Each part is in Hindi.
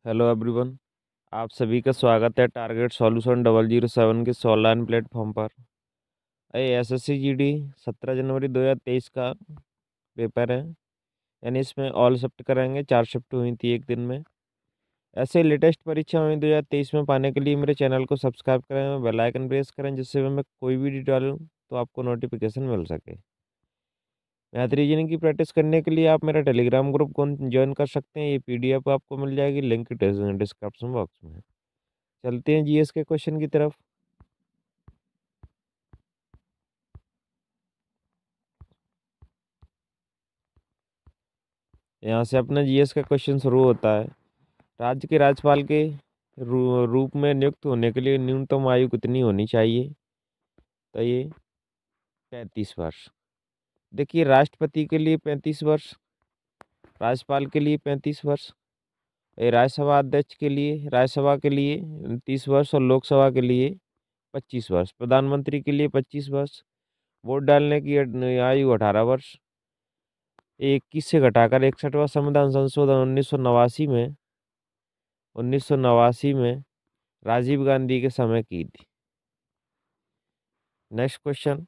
Hello everyone. आप सभी का स्वागत है टारगेट सॉल्यूशन 007 के ऑनलाइन प्लेटफॉर्म पर। एसएससी जीडी 17 जनवरी 2023 का पेपर है। यानी इसमें ऑल शिफ्ट कराएंगे, 4 शिफ्ट हुई थी एक दिन में। ऐसे लेटेस्ट परीक्षा हुई 2023 में पाने के लिए मेरे चैनल को सब्सक्राइब करें, बेल आइकन प्रेस करें, जिससे मैं कोई भी डालूं तो आपको नोटिफिकेशन मिल सके। मैथ रीजनिंग की प्रैक्टिस करने के लिए आप मेरा टेलीग्राम ग्रुप को ज्वाइन कर सकते हैं। ये पीडीएफ आपको मिल जाएगी, लिंक डिस्क्रिप्शन बॉक्स में। चलते हैं जीएस के क्वेश्चन की तरफ। यहाँ से अपना जीएस का क्वेश्चन शुरू होता है। राज्य के राज्यपाल के रूप में नियुक्त होने के लिए न्यूनतम आयु कितनी होनी चाहिए? तो ये 35 वर्ष। देखिए, राष्ट्रपति के लिए 35 वर्ष, राज्यपाल के लिए 35 वर्ष, राज्यसभा अध्यक्ष के लिए, राज्यसभा के लिए 30 वर्ष और लोकसभा के लिए 25 वर्ष, प्रधानमंत्री के लिए 25 वर्ष। वोट डालने की आयु 18 वर्ष। 21 से घटाकर 61वां संविधान संशोधन 1989 में राजीव गांधी के समय की थी। Next question,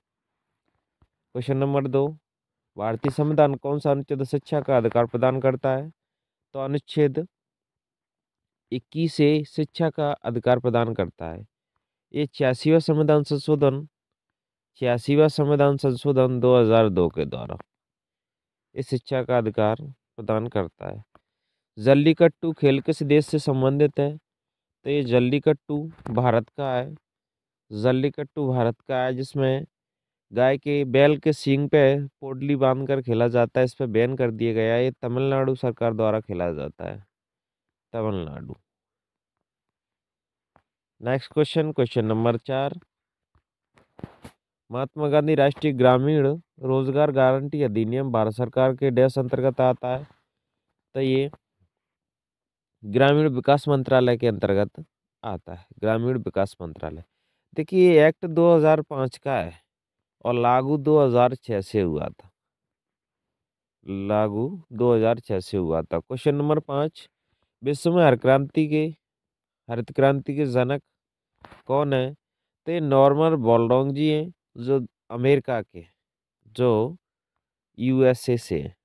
question number 2। भारतीय संविधान कौन सा अनुच्छेद शिक्षा का अधिकार प्रदान करता है? तो अनुच्छेद 21 से शिक्षा का अधिकार प्रदान करता है। ये 86वां संविधान संशोधन 2002 के द्वारा इस शिक्षा का अधिकार प्रदान करता है। जल्लीकट्टू खेल किस देश से संबंधित है? तो ये जल्लीकट्टू भारत का है। जल्लीकट्टू भारत का है, जिसमें गाय के बैल के सींग पे पोटली बांधकर खेला जाता है। इस पे बैन कर दिया गया है। ये तमिलनाडु सरकार द्वारा खेला जाता है, Tamil Nadu. Next question, question number 4। Mahatma Gandhi राष्ट्रीय ग्रामीण रोजगार गारंटी अधिनियम भारत सरकार के डैश अंतर्गत आता है? तो ये ग्रामीण विकास मंत्रालय के अंतर्गत आता है, ग्रामीण विकास मंत्रालय। देखिए, ये एक्ट 2005 का है और लागू 2006 से हुआ था। लागू 2006 से हुआ था। Question number 5। विश्व में हरित क्रांति के जनक कौन है? तो ये नॉर्मन बोरलॉग जी हैं, जो अमेरिका के, जो यूएसए से हैं।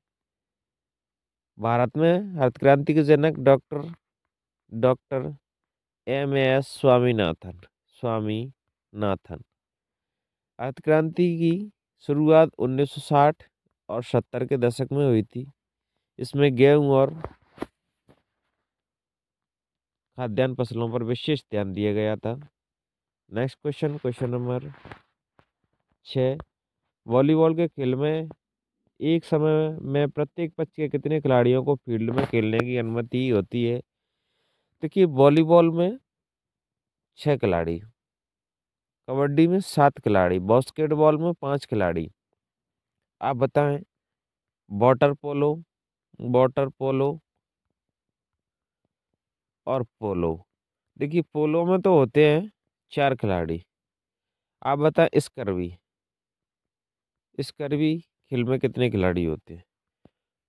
भारत में हरित क्रांति के जनक doctor doctor M S Swaminathan. हरित क्रांति की शुरुआत 1960 और 70 के दशक में हुई थी। इसमें गेहूं और खाद्यान्न फसलों पर विशेष ध्यान दिया गया था। Next question, question number 6। Volleyball के खेल में एक समय में प्रत्येक पक्ष के कितने खिलाड़ियों को फील्ड में खेलने की अनुमति होती है? देखिए, वॉलीबॉल में 6 खिलाड़ी, कबड्डी में 7 खिलाड़ी, बास्केटबॉल में 5 खिलाड़ी। आप बताएं, वाटर पोलो, वाटर पोलो और पोलो। देखिए, पोलो में तो होते हैं 4 खिलाड़ी। आप बताएं, स्कर्वी खेल में कितने खिलाड़ी होते हैं?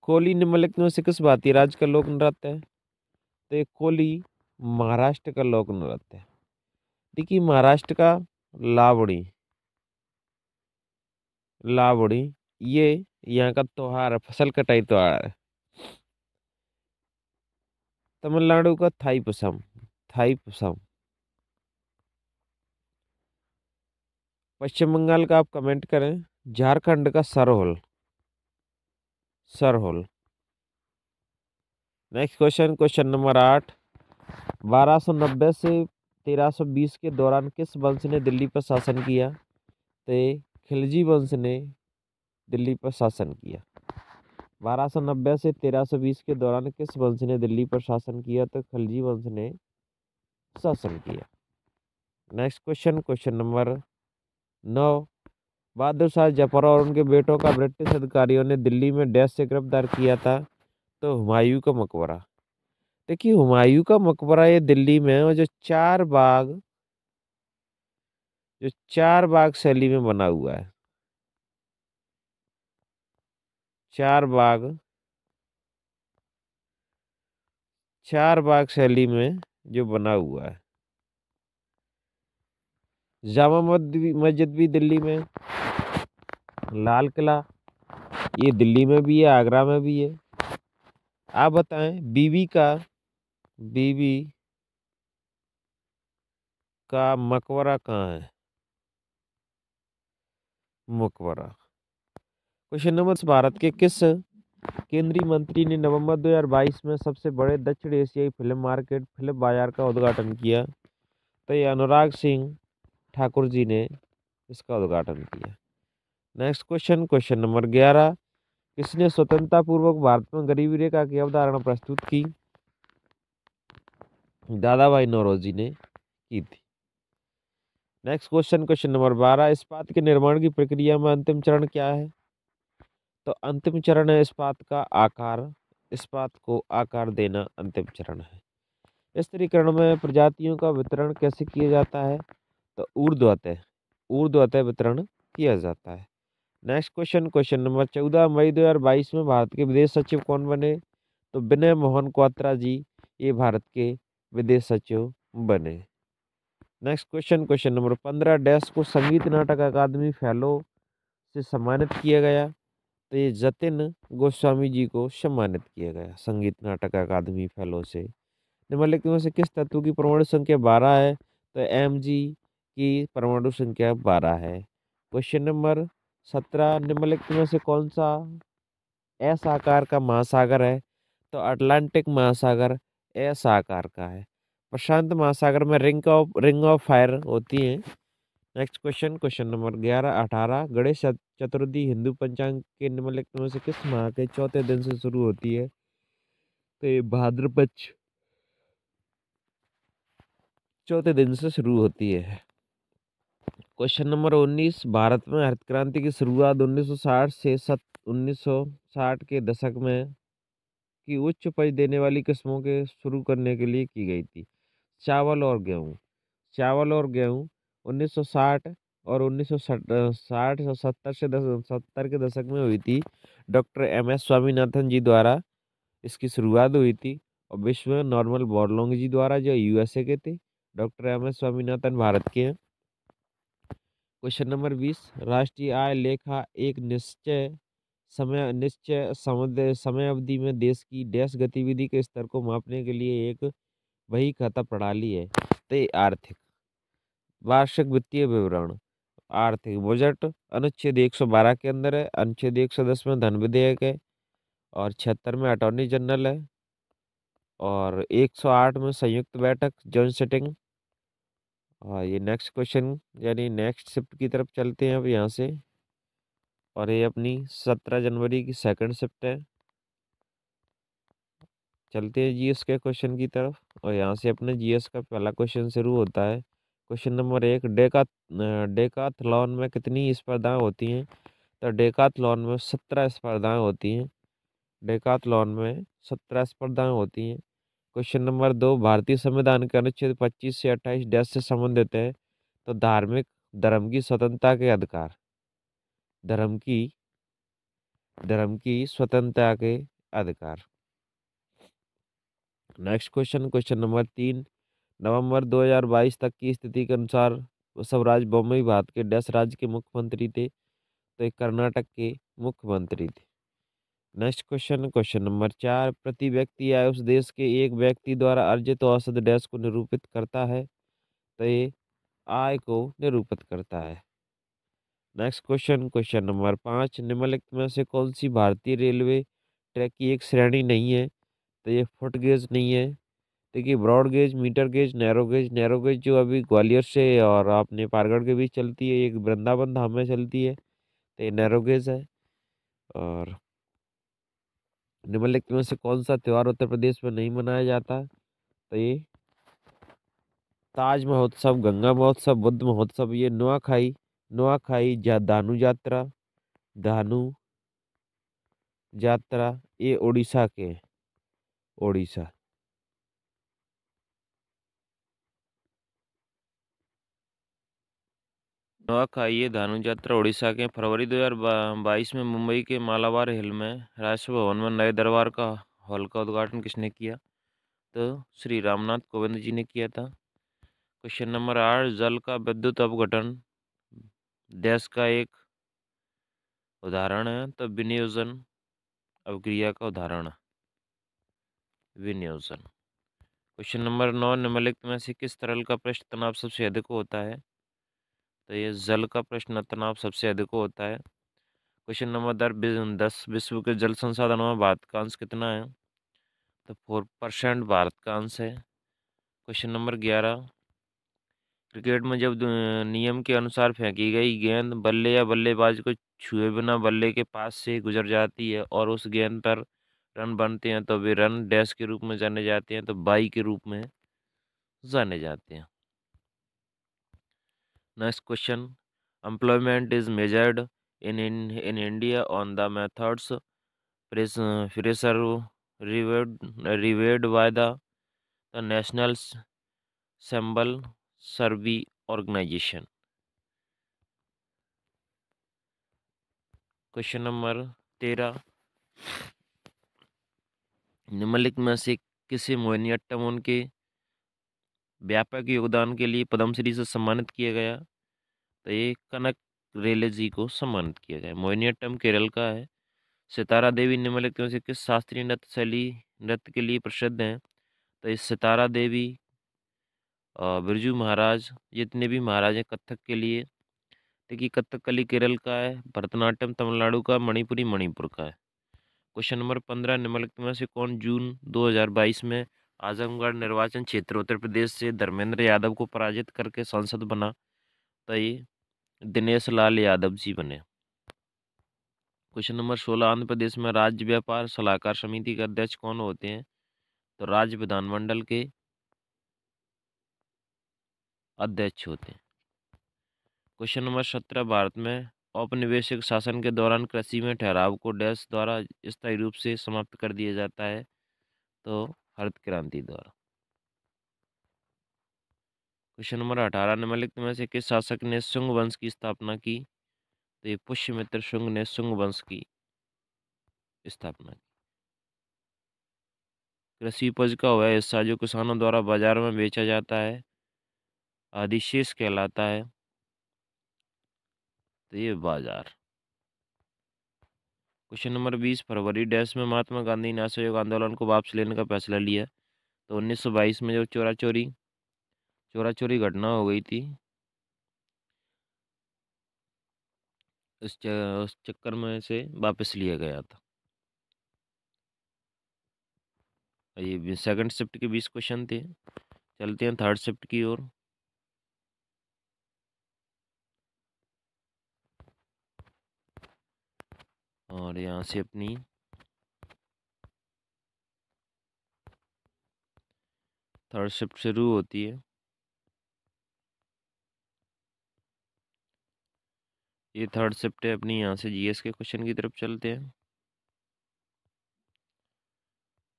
कोली निम्नलिखित में से किस भारतीय राज्य का लोक नृत्य है? तो ये कोली महाराष्ट्र का लोक नृत्य है। देखिए, महाराष्ट्र का लावणी, लावणी ये यहाँ का त्योहार है, फसल कटाई त्योहार है। तमिलनाडु का थाईपुसम, थाईपुसम। पश्चिम बंगाल का आप कमेंट करें। झारखंड का Sarhol, Sarhol. Next question, question number 8। 1290 से 1320 के दौरान किस वंश ने दिल्ली पर शासन किया? तो ये खिलजी वंश ने दिल्ली पर शासन किया। 1290 से 1320 के दौरान किस वंश ने दिल्ली पर शासन किया? तो खिलजी वंश ने शासन किया। Next question, question number 9। Bahadur Shah Zafar और उनके बेटों का ब्रिटिश अधिकारियों ने दिल्ली में डैश से गिरफ्तार किया था? तो हुमायूं का मकबरा। देखिए, हुमायूं का मकबरा ये दिल्ली में है, और जो चार बाग शैली में बना हुआ है। चार बाग चार बाग शैली में जो बना हुआ है। जामा मस्जिद भी दिल्ली में, लाल किला ये दिल्ली में भी है, आगरा में भी है। आप बताएं बीबी का मकबरा कहाँ है? मकबरा। क्वेश्चन नंबर, भारत के किस केंद्रीय मंत्री ने नवंबर 2022 में सबसे बड़े दक्षिण एशियाई फिल्म मार्केट फिल्म बाजार का उद्घाटन किया? तो ये अनुराग सिंह ठाकुर जी ने इसका उद्घाटन किया। नेक्स्ट क्वेश्चन, क्वेश्चन नंबर 11, किसने स्वतंत्रता पूर्वक भारत में गरीबी रेखा की अवधारणा प्रस्तुत की? दादा भाई नौरोजी ने की थी। नेक्स्ट क्वेश्चन, क्वेश्चन नंबर 12, इस्पात के निर्माण की प्रक्रिया में अंतिम चरण क्या है? तो अंतिम चरण है इस्पात का आकार, इस्पात को आकार देना अंतिम चरण है। स्थिरीकरण में प्रजातियों का वितरण कैसे किया जाता है? तो ऊर्ध्वतः वितरण किया जाता है। नेक्स्ट क्वेश्चन, क्वेश्चन नंबर 14, मई 2022 में भारत के विदेश सचिव कौन बने? तो विनय मोहन क्वात्रा जी ये भारत के विदेश सचिव बने। Next question, question number 15, dash को संगीत नाटक अकादमी फेलो से सम्मानित किया गया? तो ये जतिन गोस्वामी जी को सम्मानित किया गया संगीत नाटक अकादमी फेलो से। निम्नलिखित में से किस तत्व की परमाणु संख्या 12 है? तो Mg की परमाणु संख्या 12 है। क्वेश्चन नंबर 17, निम्नलिखित में से कौन सा एस आकार का महासागर है? तो अटलांटिक महासागर एस आकार का है। प्रशांत महासागर में रिंग ऑफ फायर होती है। Next question, question number 11 18, Ganesh Chaturthi Hindu पंचांग के निम्नलिखित में से किस माह के चौथे दिन से शुरू होती है? तो ये भाद्रपद चौथे दिन से शुरू होती है। क्वेश्चन नंबर 19, भारत में हरित क्रांति की शुरुआत 1960 से 1960 के दशक में की उच्च उपज देने वाली किस्मों के शुरू करने के लिए की गई थी। चावल और गेहूँ। चावल और गेहूँ 1960 और 1960 से 70 के दशक में हुई थी। डॉक्टर MS स्वामीनाथन जी द्वारा इसकी शुरुआत हुई थी। और विश्व नॉर्मल बोरलोंग जी द्वारा, जो USA के थे। डॉक्टर MS स्वामीनाथन भारत के हैं। क्वेश्चन नंबर 20, राष्ट्रीय आय लेखा एक समय अवधि में देश की डैश गतिविधि के स्तर को मापने के लिए एक वही खाता प्रणाली है। तो ये आर्थिक वार्षिक वित्तीय विवरण, आर्थिक बजट अनुच्छेद 112 के अंदर है। अनुच्छेद 110 में धन विधेयक है और 76 में अटॉर्नी जनरल है और 108 में संयुक्त बैठक जॉइंट सिटिंग। और ये नेक्स्ट क्वेश्चन यानी नेक्स्ट शिफ्ट की तरफ चलते हैं अब यहाँ से। और ये अपनी 17 जनवरी की सेकंड शिफ्ट है। चलते हैं GS के क्वेश्चन की तरफ और यहाँ से अपने GS का पहला क्वेश्चन शुरू होता है। क्वेश्चन नंबर 1, डेकाथलॉन में कितनी स्पर्धाएं होती हैं? तो डेकाथलॉन में 17 स्पर्धाएं होती हैं। डेकाथलॉन में 17 स्पर्धाएं होती हैं। क्वेश्चन नंबर 2, भारतीय संविधान के अनुच्छेद 25 से 28 डैश से संबंधित है? तो धर्म की स्वतंत्रता के अधिकार, धर्म की स्वतंत्रता के अधिकार। नेक्स्ट क्वेश्चन, क्वेश्चन नंबर 3, नवंबर 2022 तक की स्थिति के अनुसार बसवराज बोम्मई भारत के डैश राज्य के मुख्यमंत्री थे? तो ये कर्नाटक के मुख्यमंत्री थे। नेक्स्ट क्वेश्चन, क्वेश्चन नंबर 4, प्रति व्यक्ति आय उस देश के एक व्यक्ति द्वारा अर्जित औसत डैश को निरूपित करता है? तो ये आय को निरूपित करता है। नेक्स्ट क्वेश्चन, क्वेश्चन नंबर 5, निम्नलिखित में से कौन सी भारतीय रेलवे ट्रैक की एक श्रेणी नहीं है? तो ये फुट गेज नहीं है। देखिए, broad gauge, meter gauge, narrow gauge जो अभी ग्वालियर से और अपने पारगढ़ के बीच चलती है, एक वृंदावन धाम में चलती है, तो ये नैरो गेज है। और निम्नलिखित में से कौन सा त्यौहार उत्तर प्रदेश में नहीं मनाया जाता? तो ये ताज महोत्सव, गंगा महोत्सव, बुद्ध महोत्सव, ये धानु यात्रा ये उड़ीसा के हैं, उड़ीसा। नुआखाई ये धानु यात्रा उड़ीसा के फरवरी 2022 में मुंबई के मालाबार हिल में राष्ट्रपति भवन में नए दरबार का हॉल का उद्घाटन किसने किया? श्री रामनाथ कोविंद जी ने किया था। क्वेश्चन नंबर 8, जल का विद्युत अपघटन देश का एक उदाहरण है, तो विनियोजन अवक्रिया का उदाहरण है विनियोजन। क्वेश्चन नंबर 9, निम्नलिखित में से किस तरल का पृष्ठ तनाव सबसे अधिक होता है, तो ये जल का पृष्ठ तनाव सबसे अधिक होता है। क्वेश्चन नंबर 10, विश्व के जल संसाधनों में भारत का अंश कितना है, तो 4% भारत का अंश है। क्वेश्चन नंबर 11, क्रिकेट में जब नियम के अनुसार फेंकी गई गेंद बल्ले या बल्लेबाज को छुए बिना बल्ले के पास से गुजर जाती है और उस गेंद पर रन बनते हैं, तो वे रन डैश के रूप में जाने जाते हैं, तो बाई के रूप में जाने जाते हैं। Next question, employment is measured in India on the methods fresher reviewed by the national sample survey organisation. Question number 13, निम्नलिखित में से किसे मोहिनीअट्टम उनके व्यापक योगदान के लिए पद्मश्री से सम्मानित किया गया, तो ये कनक रेले जी को सम्मानित किया गया। मोहिनीअट्टम केरल का है। सितारा देवी निम्नलिखित में से किस शास्त्रीय नृत्य शैली नृत्य के लिए प्रसिद्ध हैं, तो ये सितारा देवी, बिरजू महाराज, जितने भी महाराज हैं कथक के लिए। देखिए, कथकली केरल का है, भरतनाट्यम तमिलनाडु का, मणिपुरी मणिपुर का है। क्वेश्चन नंबर 15, निम्नलिखित में से कौन जून 2022 में आजमगढ़ निर्वाचन क्षेत्र उत्तर प्रदेश से धर्मेंद्र यादव को पराजित करके सांसद बना, तो ये दिनेश लाल यादव जी बने। क्वेश्चन नंबर 16, आंध्र प्रदेश में राज्य व्यापार सलाहकार समिति के अध्यक्ष कौन होते हैं, तो राज्य विधानमंडल के अध्यक्ष होते हैं। क्वेश्चन नंबर 17, भारत में औपनिवेशिक शासन के दौरान कृषि में ठहराव को डैश द्वारा स्थायी रूप से समाप्त कर दिया जाता है, तो हरित क्रांति द्वारा। क्वेश्चन नंबर 18, निम्नलिखित में से किस शासक ने शुंग वंश की स्थापना की, तो ये पुष्यमित्र शुंग ने शुंग वंश की स्थापना की। कृषि उपज का वह हिस्सा जो किसानों द्वारा बाजार में बेचा जाता है अधिशेष कहलाता है, तो ये बाजार। क्वेश्चन नंबर 20, फरवरी डैश में महात्मा गांधी ने असहयोग आंदोलन को वापस लेने का फैसला लिया, तो 1922 में जो चोरा चोरी घटना हो गई थी, उस चक्कर में से वापस लिया गया था। ये सेकंड शिफ्ट के 20 क्वेश्चन थे। चलते हैं थर्ड शिफ्ट की ओर। और यहाँ से अपनी थर्ड शिफ्ट शुरू होती है। ये थर्ड शिफ्ट है अपनी। यहाँ से जीएस के क्वेश्चन की तरफ चलते हैं।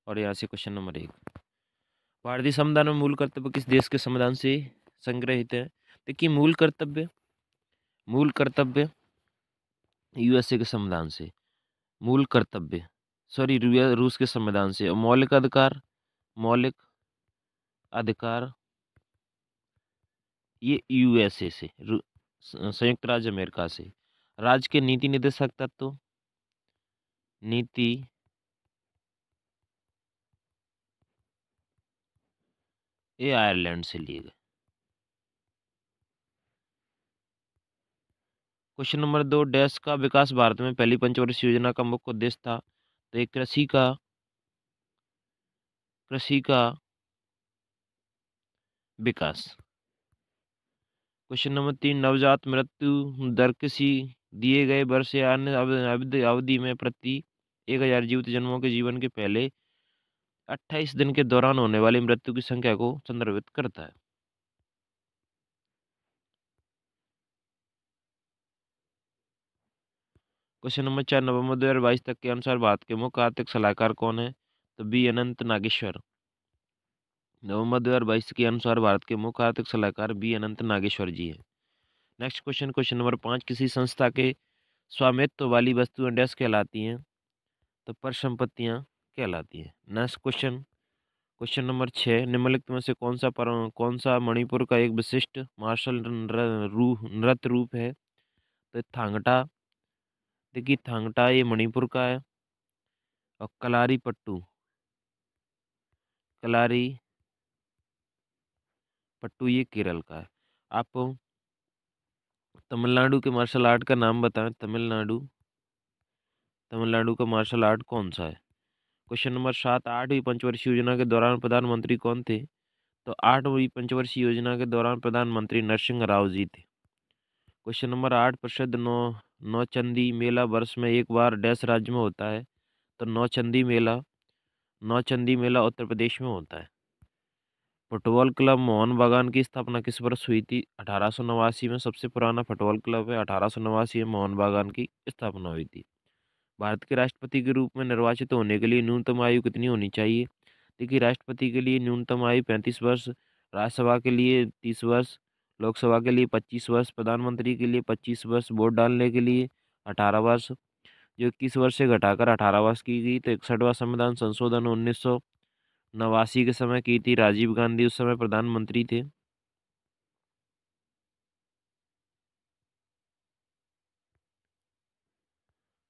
और यहाँ से क्वेश्चन नंबर 1, भारतीय संविधान में मूल कर्तव्य किस देश के संविधान से संग्रहित है। देखिए, मूल कर्तव्य यूएसए के संविधान से, मूल कर्तव्य सॉरी रूस के संविधान से, और मौलिक अधिकार ये यूएसए से, संयुक्त राज्य अमेरिका से। राज्य के नीति निर्देशक तत्व नीति ये आयरलैंड से लिए गए। क्वेश्चन नंबर 2, डैश का विकास भारत में पहली पंचवर्षीय योजना का मुख्य उद्देश्य था, तो एक कृषि का विकास। क्वेश्चन नंबर 3, नवजात मृत्यु दर किसी दिए गए वर्ष या अन्य अवधि में प्रति 1000 जीवित जन्मों के जीवन के पहले 28 दिन के दौरान होने वाली मृत्यु की संख्या को संदर्भित करता है। क्वेश्चन नंबर 4, नवंबर 2022 तक के अनुसार भारत के मुख्य आर्थिक सलाहकार कौन है, तो बी अनंत नागेश्वर। नवंबर 2022 के अनुसार भारत के मुख्य आर्थिक सलाहकार बी अनंत नागेश्वर जी है। नेक्स्ट क्वेश्चन नंबर 5, किसी संस्था के स्वामित्व वाली वस्तुएं डैश कहलाती हैं, तो परिसंपत्तियां कहलाती हैं। नेक्स्ट क्वेश्चन, क्वेश्चन नंबर 6, निम्नलिखित में से कौन सा मणिपुर का एक विशिष्ट मार्शल नृत्य रूप है? तो थांगटा, देखिए थांगटा ये मणिपुर का है, और कलारी पट्टू, कलारी पट्टू ये केरल का है। आप तमिलनाडु के मार्शल आर्ट का नाम बताएं। तमिलनाडु का मार्शल आर्ट कौन सा है? क्वेश्चन नंबर 7, 8वीं पंचवर्षीय योजना के दौरान प्रधानमंत्री कौन थे? तो 8वीं पंचवर्षीय योजना के दौरान प्रधानमंत्री नरसिंह राव जी थे। क्वेश्चन नंबर 8, प्रसिद्ध नौचंदी मेला वर्ष में एक बार डैश राज्य में होता है? तो नौचंदी मेला उत्तर प्रदेश में होता है। फुटबॉल क्लब मोहन बागान की स्थापना किस वर्ष हुई थी? 1889 में सबसे पुराना फुटबॉल क्लब है, 1889 में मोहन बागान की स्थापना हुई थी। भारत के राष्ट्रपति के रूप में निर्वाचित होने के लिए न्यूनतम आयु कितनी होनी चाहिए? देखिए राष्ट्रपति के लिए न्यूनतम आयु 35 वर्ष, राज्यसभा के लिए 30 वर्ष, लोकसभा के लिए 25 वर्ष, प्रधानमंत्री के लिए 25 वर्ष, वोट डालने के लिए 18 वर्ष, जो 21 वर्ष से घटाकर 18 वर्ष की गई। तो 61वां संविधान संशोधन 1989 के समय की थी, राजीव गांधी उस समय प्रधानमंत्री थे।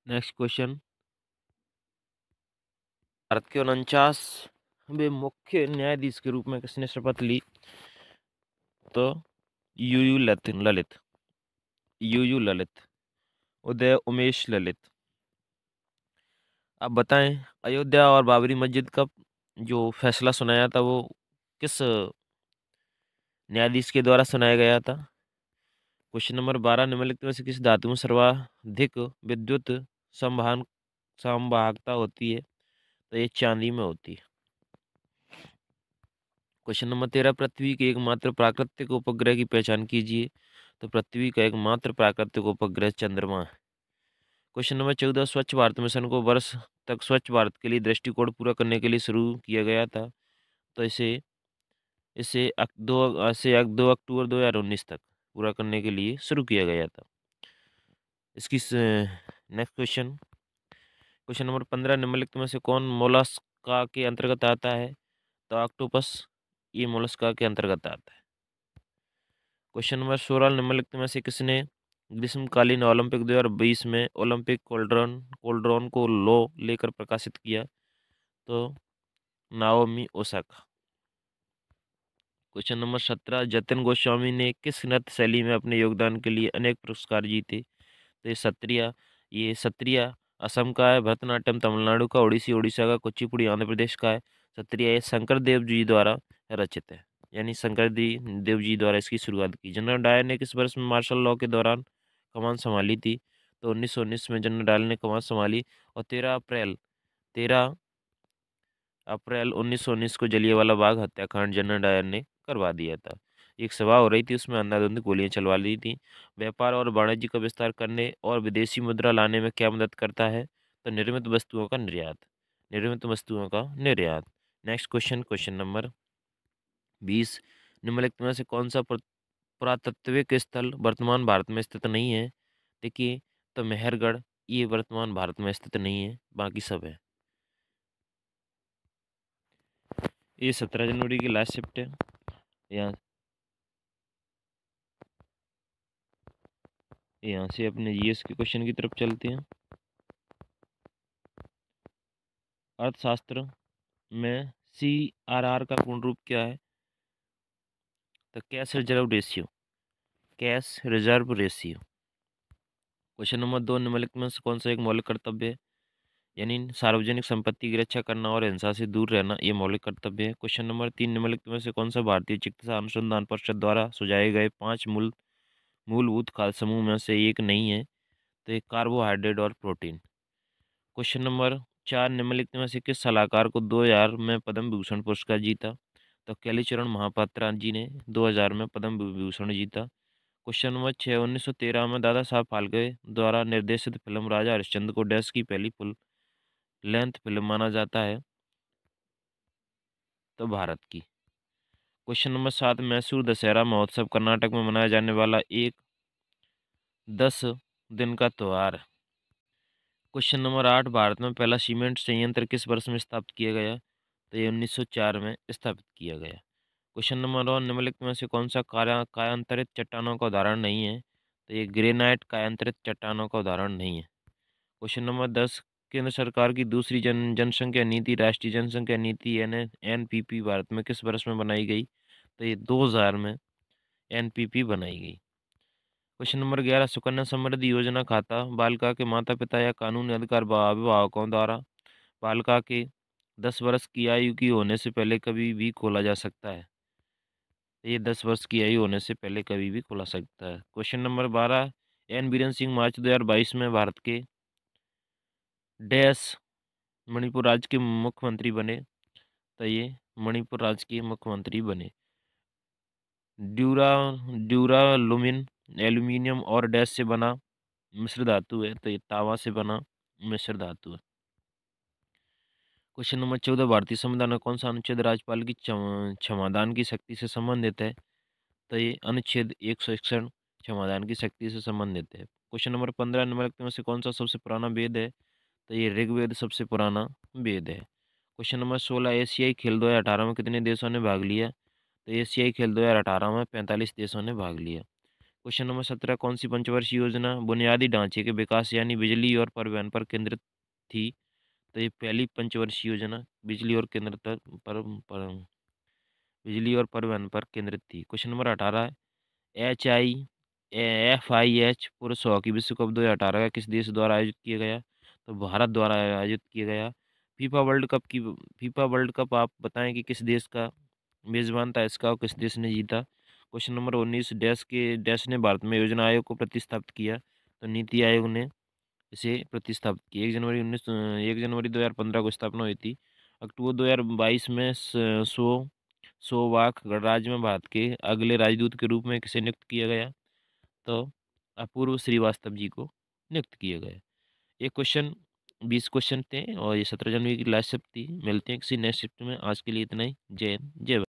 नेक्स्ट क्वेश्चन, भारत के 49वें मुख्य न्यायाधीश के रूप में किसने शपथ ली? तो यू यू ललित, उदय उमेश ललित। आप बताएं, अयोध्या और बाबरी मस्जिद का जो फैसला सुनाया था वो किस न्यायाधीश के द्वारा सुनाया गया था? क्वेश्चन नंबर 12, निम्नलिखित में से किस धातु में सर्वाधिक विद्युत संवहन संवाहकता होती है? तो ये चांदी में होती है। क्वेश्चन नंबर 13, पृथ्वी के एकमात्र प्राकृतिक उपग्रह की पहचान कीजिए। तो पृथ्वी का एकमात्र प्राकृतिक उपग्रह चंद्रमा है। क्वेश्चन नंबर 14, स्वच्छ भारत मिशन को वर्ष तक स्वच्छ भारत के लिए दृष्टिकोण पूरा करने के लिए शुरू किया गया था। तो इसे इसे 2 अक्टूबर 2019 तक पूरा करने के लिए शुरू किया गया था। इसकी नेक्स्ट क्वेश्चन नंबर 15, निम्नलिखित में से कौन मोलस्का के अंतर्गत आता है? तो ऑक्टोपस ये मोलस्का के अंतर्गत आता है। क्वेश्चन नंबर 16, निम्नलिखित में से किसने ग्रीष्मकालीन ओलंपिक 2020 में ओलंपिक कोल्ड्रोन को लो लेकर प्रकाशित किया? तो Naomi Osaka. Question number 17, Jatin Goswami ने किस नृत्य शैली में अपने योगदान के लिए अनेक पुरस्कार जीते? तो ये सत्रिया असम का है, भरतनाट्यम तमिलनाडु का, ओडिसी उड़ीसा का, कुचिपुड़ी आंध्र प्रदेश का है। सत्रिया ये शंकर देव जी द्वारा रचित है, यानी देव जी द्वारा इसकी शुरुआत की। जनरल डायर ने किस वर्ष में मार्शल लॉ के दौरान कमान संभाली थी? तो 1919 में जनरल डायर ने कमान संभाली, और 13 अप्रैल 1919 को जलियांवाला बाग हत्याकांड जनरल डायर ने करवा दिया था। एक सभा हो रही थी, उसमें अंधाधुंध गोलियां चलवा दी थी। व्यापार और वाणिज्य का विस्तार करने और विदेशी मुद्रा लाने में क्या मदद करता है? तो निर्मित वस्तुओं का निर्यात। नेक्स्ट क्वेश्चन नंबर 20, निम्नलिखित में से कौन सा पुरातात्विक स्थल वर्तमान भारत में स्थित नहीं है? देखिए, तो मेहरगढ़ ये वर्तमान भारत में स्थित नहीं है, बाकी सब है। ये 17 जनवरी की लास्ट शिफ्ट है। यहाँ यहाँ से अपने जीएस के क्वेश्चन की तरफ चलते हैं। अर्थशास्त्र में CRR का पूर्ण रूप क्या है? तो cash reserve ratio. Question number 2, निम्नलिखित में से कौन सा एक मौलिक कर्तव्य है? यानी सार्वजनिक संपत्ति की रक्षा करना और हिंसा से दूर रहना, ये मौलिक कर्तव्य है। क्वेश्चन नंबर 3, निम्नलिखित में से कौन सा भारतीय चिकित्सा अनुसंधान परिषद द्वारा सुझाए गए 5 मूलभूत खाद्य समूह में से एक नहीं है? तो ये कार्बोहाइड्रेट और प्रोटीन। क्वेश्चन नंबर 4, निम्नलिखित में से किस सलाहकार को 2000 में पद्म विभूषण पुरस्कार जीता? तो कैलीचरण महापात्रा जी ने 2000 में पद्म विभूषण जीता। क्वेश्चन नंबर 6, 1913 में दादा साहब फाल्के द्वारा निर्देशित फिल्म राजा हरिश्चंद्र को डैश की पहली फुल लेंथ फिल्म माना जाता है? तो भारत की। क्वेश्चन नंबर 7, मैसूर दशहरा महोत्सव कर्नाटक में मनाया जाने वाला एक 10 दिन का त्योहार है। क्वेश्चन नंबर 8, भारत में पहला सीमेंट संयंत्र किस वर्ष में स्थापित किया गया? तो ये 1904 में स्थापित किया गया। क्वेश्चन नंबर 1, निम्नलिखित में से कौन सा कायांतरित चट्टानों का उदाहरण नहीं है? तो ये ग्रेनाइट कायांतरित चट्टानों का उदाहरण नहीं है। क्वेश्चन नंबर 10, केंद्र सरकार की दूसरी जनसंख्या नीति राष्ट्रीय जनसंख्या नीति एनपीपी भारत में किस वर्ष में बनाई गई? तो ये 2000 में एनपीपी बनाई गई। क्वेश्चन नंबर 11, सुकन्या समृद्धि योजना खाता बालिका के माता पिता या कानूनी अधिकार अभिभावकों द्वारा बालिका के 10 वर्ष की आयु की होने से पहले कभी भी खोला जा सकता है। ये 10 वर्ष की आयु होने से पहले कभी भी खोला सकता है। Question number 12, N Biren Singh March 2022 में भारत के डैश मणिपुर राज्य के मुख्यमंत्री बने? तो ये मणिपुर राज्य के मुख्यमंत्री बने। ड्यूरा ड्यूरालुमिन एल्यूमिनियम और डैश से बना मिश्र धातु है, तो ये तावा से बना मिश्र धातु है। क्वेश्चन नंबर 14, भारतीय संविधान का कौन सा अनुच्छेद राज्यपाल की क्षमादान की शक्ति से संबंधित है? तो ये अनुच्छेद 161 क्षमादान की शक्ति से संबंधित है। क्वेश्चन नंबर 15, निम्नलिखित में से कौन सा सबसे पुराना वेद है? तो ये ऋग्वेद सबसे पुराना वेद है। क्वेश्चन नंबर 16, एशियाई खेल 2018 में कितने देशों ने भाग लिया? तो एशियाई खेल 2018 में 45 देशों ने भाग लिया। क्वेश्चन नंबर 17, कौन सी पंचवर्षीय योजना बुनियादी ढांचे के विकास यानी बिजली और परिवहन पर केंद्रित थी? तो ये पहली पंचवर्षीय योजना बिजली और बिजली और परिवहन पर केंद्रित थी। क्वेश्चन नंबर 18, FIH पुरुष हॉकी विश्व कप 2018 का किस देश द्वारा आयोजित किया गया? तो भारत द्वारा आयोजित किया गया। फीफा वर्ल्ड कप आप बताएं कि किस देश का मेजबान था इसका और किस देश ने जीता? क्वेश्चन नंबर 19, डैश ने भारत में योजना आयोग को प्रतिस्थापित किया? तो नीति आयोग ने इसे प्रतिस्थापित किया। 1 जनवरी 2015 को स्थापना हुई थी। अक्टूबर 2022 में सोवाक गणराज्य में भारत के अगले राजदूत के रूप में किसे नियुक्त किया गया? तो अपूर्व श्रीवास्तव जी को नियुक्त किया गया। ये क्वेश्चन 20 क्वेश्चन थे और ये 17 जनवरी की लास्ट शिफ्ट थी। मिलते हैं किसी नेक्स्ट शिफ्ट में। आज के लिए इतना ही। जय हिंद, जय भारत।